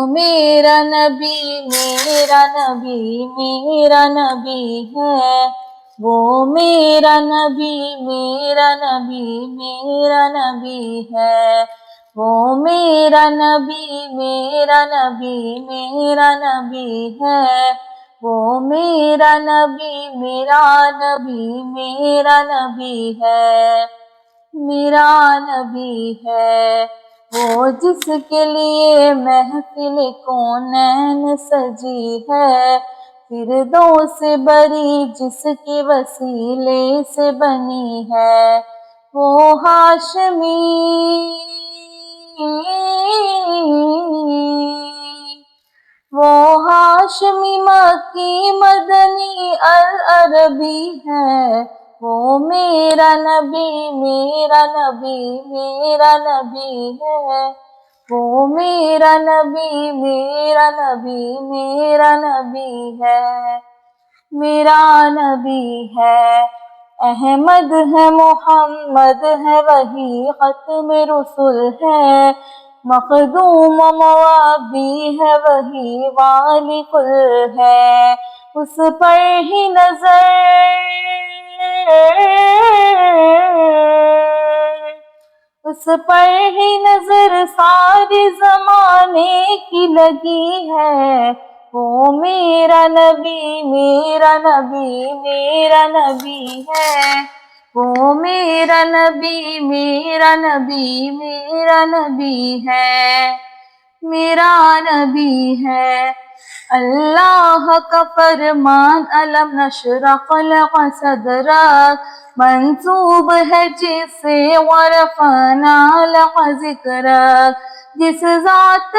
میرا نبی میرا نبی میرا نبی ہے، وہ میرا نبی میرا نبی میرا نبی ہے، وہ میرا نبی میرا نبی میرا نبی ہے، وہ میرا نبی میرا نبی میرا نبی ہے، میرا نبی ہے، وہ جس کے لیے محفل کونین سجی ہے، فردوس بری جس کے وسیلے سے بنی ہے، وہ ہاشمی مکی مدنی العربی ہے، وہ میرا نبی میرا نبی میرا نبی ہے، وہ میرا نبی میرا نبی میرا نبی ہے، میرا نبی ہے، احمد ہے محمد ہے وہی ختم رسول ہے، مخدوم موابی ہے وہی والی کل ہے، اس پر ہی نظر سارے زمانے کی لگی ہے، وہ میرا نبی میرا نبی میرا نبی ہے، وہ میرا نبی میرا نبی میرا نبی ہے، میرا نبی ہے، اللہ کا فرمان علم نشرح لك صدرک منسوب ہے جس سے ورفعنا لك ذکرک، جس ذات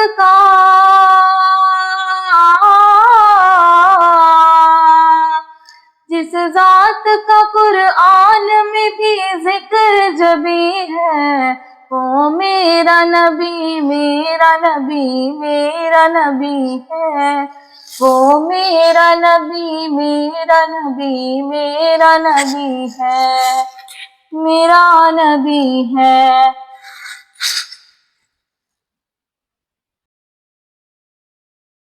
کا قرآن میں بھی ذکر جبی ہے، وہ میرا نبی میرا نبی میرا نبی ہے، وہ میرا نبی میرا نبی میرا نبی ہے، میرا نبی ہے۔